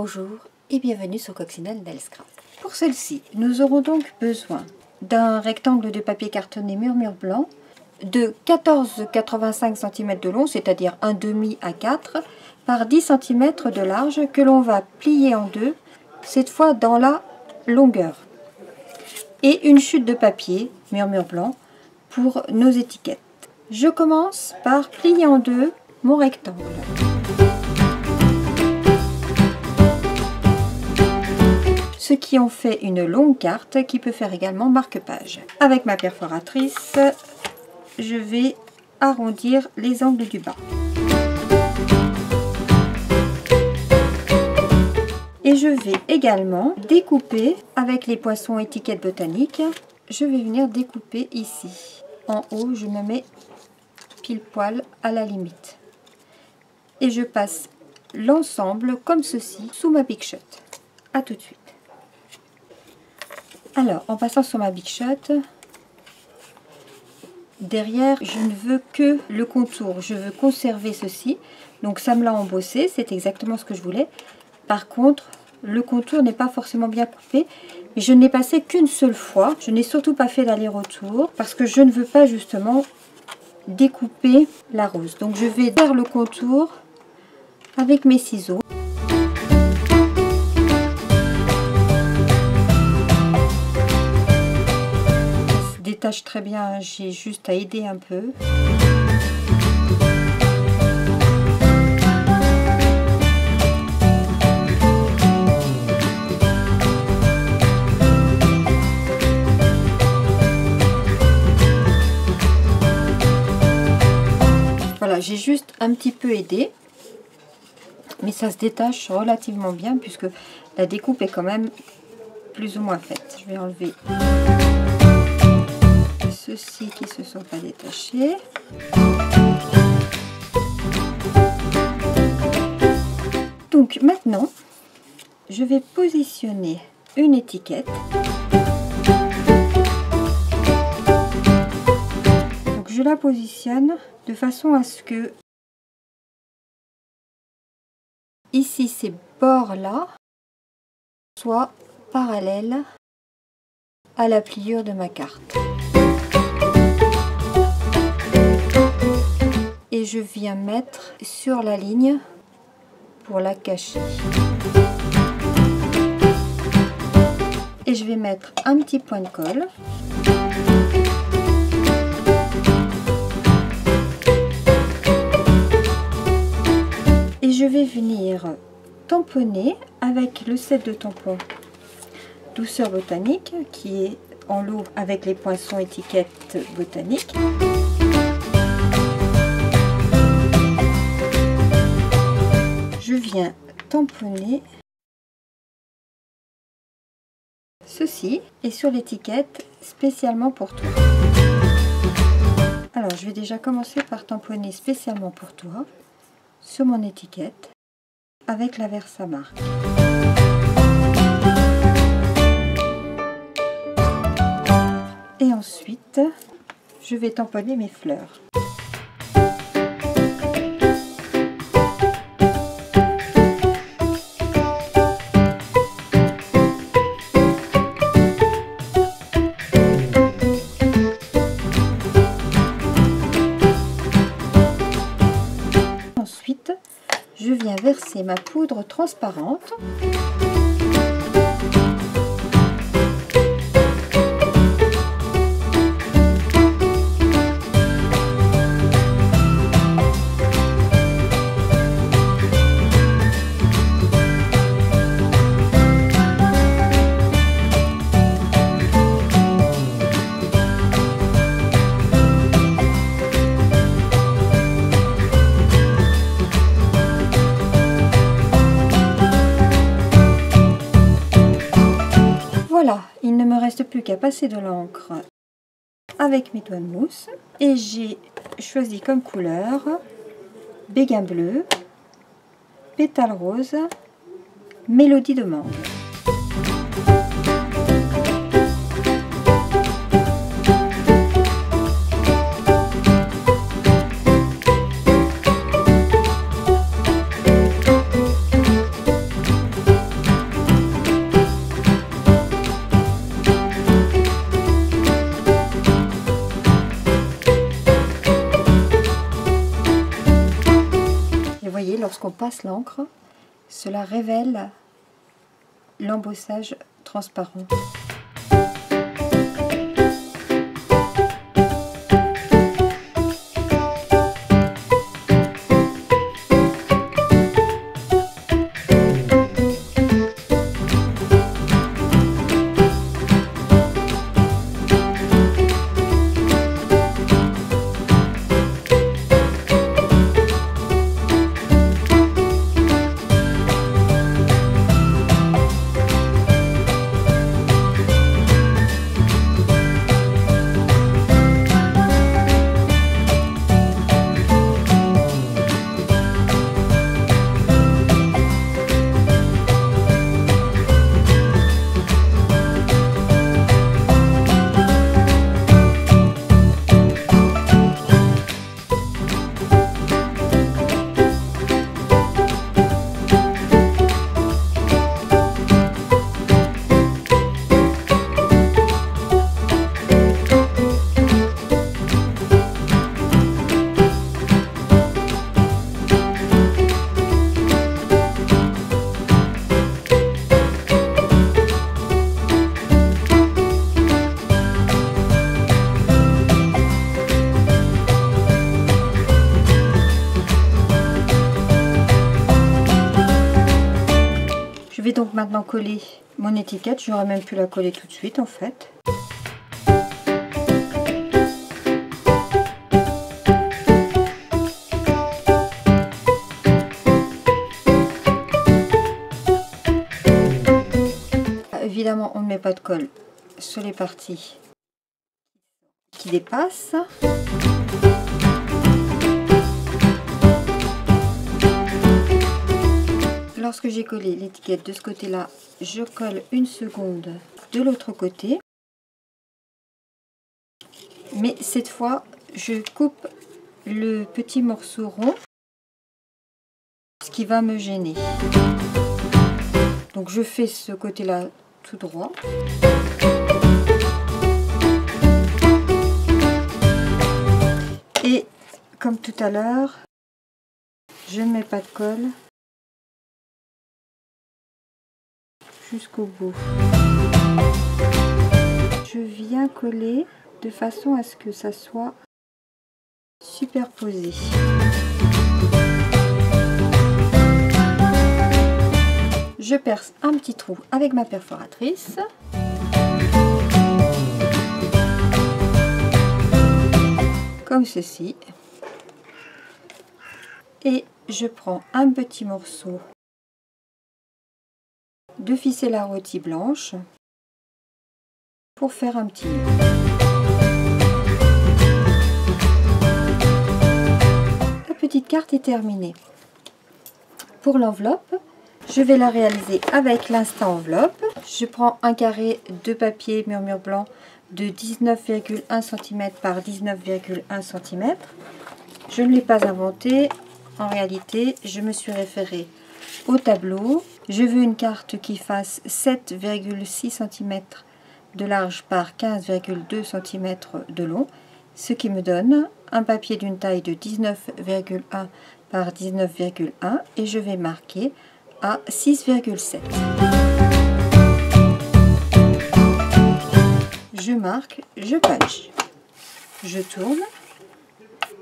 Bonjour et bienvenue sur Coccinelle Nailscraft. Pour celle-ci, nous aurons donc besoin d'un rectangle de papier cartonné murmure blanc de 14,85 cm de long, c'est-à-dire 1,5 à 4 par 10 cm de large que l'on va plier en deux, cette fois dans la longueur. Et une chute de papier murmure blanc pour nos étiquettes. Je commence par plier en deux mon rectangle. Ce qui en fait une longue carte qui peut faire également marque-page. Avec ma perforatrice, je vais arrondir les angles du bas. Et je vais également découper avec les poinçons étiquettes botaniques. Je vais venir découper ici. En haut, je me mets pile poil à la limite. Et je passe l'ensemble comme ceci sous ma Big Shot. A tout de suite. Alors, en passant sur ma Big Shot, derrière, je ne veux que le contour. Je veux conserver ceci. Donc, ça me l'a embossé. C'est exactement ce que je voulais. Par contre, le contour n'est pas forcément bien coupé. Je n'ai passé qu'une seule fois. Je n'ai surtout pas fait d'aller-retour parce que je ne veux pas justement découper la rose. Donc, je vais faire le contour avec mes ciseaux. Détache très bien, j'ai juste à aider un peu. Voilà, j'ai juste un petit peu aidé, mais ça se détache relativement bien puisque la découpe est quand même plus ou moins faite. Je vais enlever ceux-ci qui ne se sont pas détachés. Donc maintenant, je vais positionner une étiquette. Donc je la positionne de façon à ce que ici ces bords-là soient parallèles à la pliure de ma carte. Et je viens mettre sur la ligne pour la cacher. Et je vais mettre un petit point de colle. Et je vais venir tamponner avec le set de tampons Douceur Botanique qui est en lot avec les poinçons étiquettes botaniques. Je viens tamponner ceci et sur l'étiquette spécialement pour toi. Alors je vais déjà commencer par tamponner spécialement pour toi sur mon étiquette avec la Versamark. Et ensuite je vais tamponner mes fleurs. Ensuite, je viens verser ma poudre transparente. Voilà, il ne me reste plus qu'à passer de l'encre avec mes doigts de mousse et j'ai choisi comme couleur béguin bleu, pétale rose, mélodie de mangue. lorsqu'on passe l'encre, cela révèle l'embossage transparent. Je vais donc maintenant coller mon étiquette. J'aurais même pu la coller tout de suite en fait. Évidemment, on ne met pas de colle sur les parties qui dépassent. Lorsque j'ai collé l'étiquette de ce côté-là, je colle une seconde de l'autre côté. Mais cette fois, je coupe le petit morceau rond, ce qui va me gêner. Donc je fais ce côté-là tout droit. Et comme tout à l'heure, je ne mets pas de colle jusqu'au bout. Je viens coller de façon à ce que ça soit superposé. Je perce un petit trou avec ma perforatrice. Comme ceci. Et je prends un petit morceau de ficelle à rôti blanche pour faire un petit nœud. La petite carte est terminée. Pour l'enveloppe, je vais la réaliser avec l'instant enveloppe. Je prends un carré de papier murmure blanc de 19,1 cm par 19,1 cm. Je ne l'ai pas inventé. En réalité, je me suis référée au tableau. Je veux une carte qui fasse 7,6 cm de large par 15,2 cm de long, ce qui me donne un papier d'une taille de 19,1 par 19,1 et je vais marquer à 6,7. Je marque, je punch, je tourne.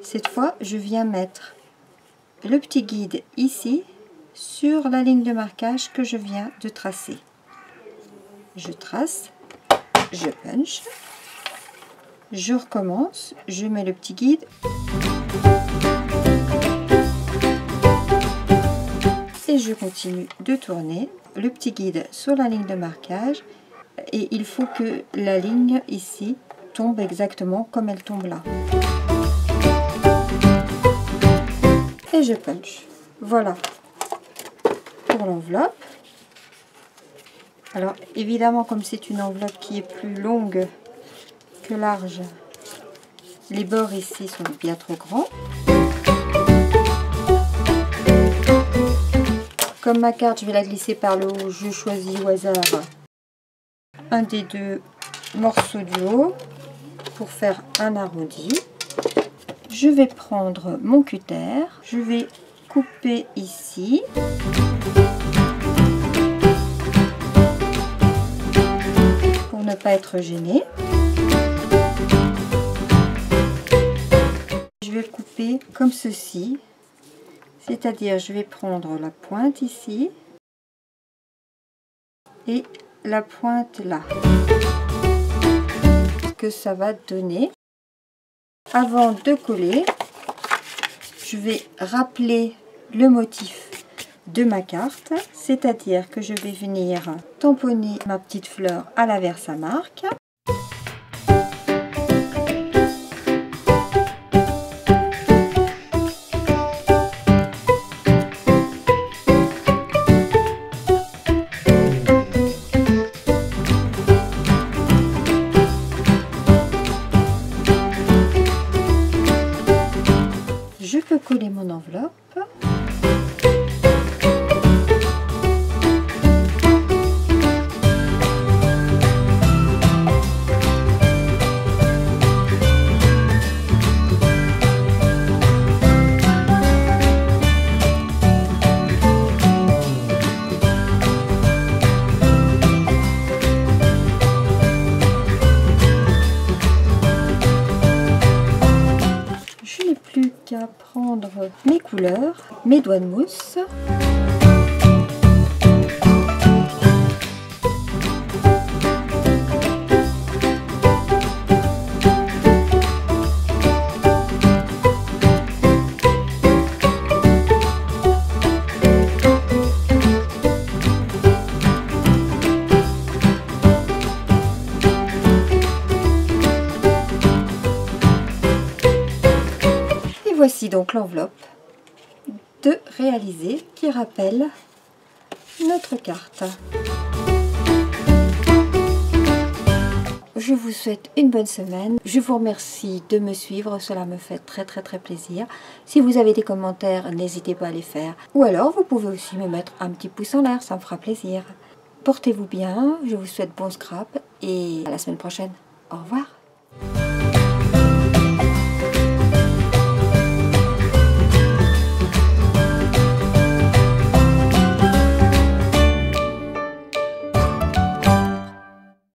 Cette fois, je viens mettre le petit guide ici sur la ligne de marquage que je viens de tracer. Je trace, je punch, je recommence, je mets le petit guide et je continue de tourner le petit guide sur la ligne de marquage et il faut que la ligne ici tombe exactement comme elle tombe là. Et je punch. Voilà pour l'enveloppe. Alors évidemment, comme c'est une enveloppe qui est plus longue que large, les bords ici sont bien trop grands. Comme ma carte, je vais la glisser par le haut, je choisis au hasard un des deux morceaux du haut pour faire un arrondi. Je vais prendre mon cutter, je vais couper ici. Pour ne pas être gêné. Je vais le couper comme ceci. C'est-à-dire, je vais prendre la pointe ici et la pointe là. Ce que ça va donner. Avant de coller, je vais rappeler le motif de ma carte, c'est-à-dire que je vais venir tamponner ma petite fleur à la Versamark. Je peux coller mon enveloppe. Je n'ai plus qu'à prendre mes couleurs, mes doigts de mousse. Voici donc l'enveloppe de réaliser qui rappelle notre carte. Je vous souhaite une bonne semaine. Je vous remercie de me suivre, cela me fait très plaisir. Si vous avez des commentaires, n'hésitez pas à les faire. Ou alors vous pouvez aussi me mettre un petit pouce en l'air, ça me fera plaisir. Portez-vous bien, je vous souhaite bon scrap et à la semaine prochaine. Au revoir.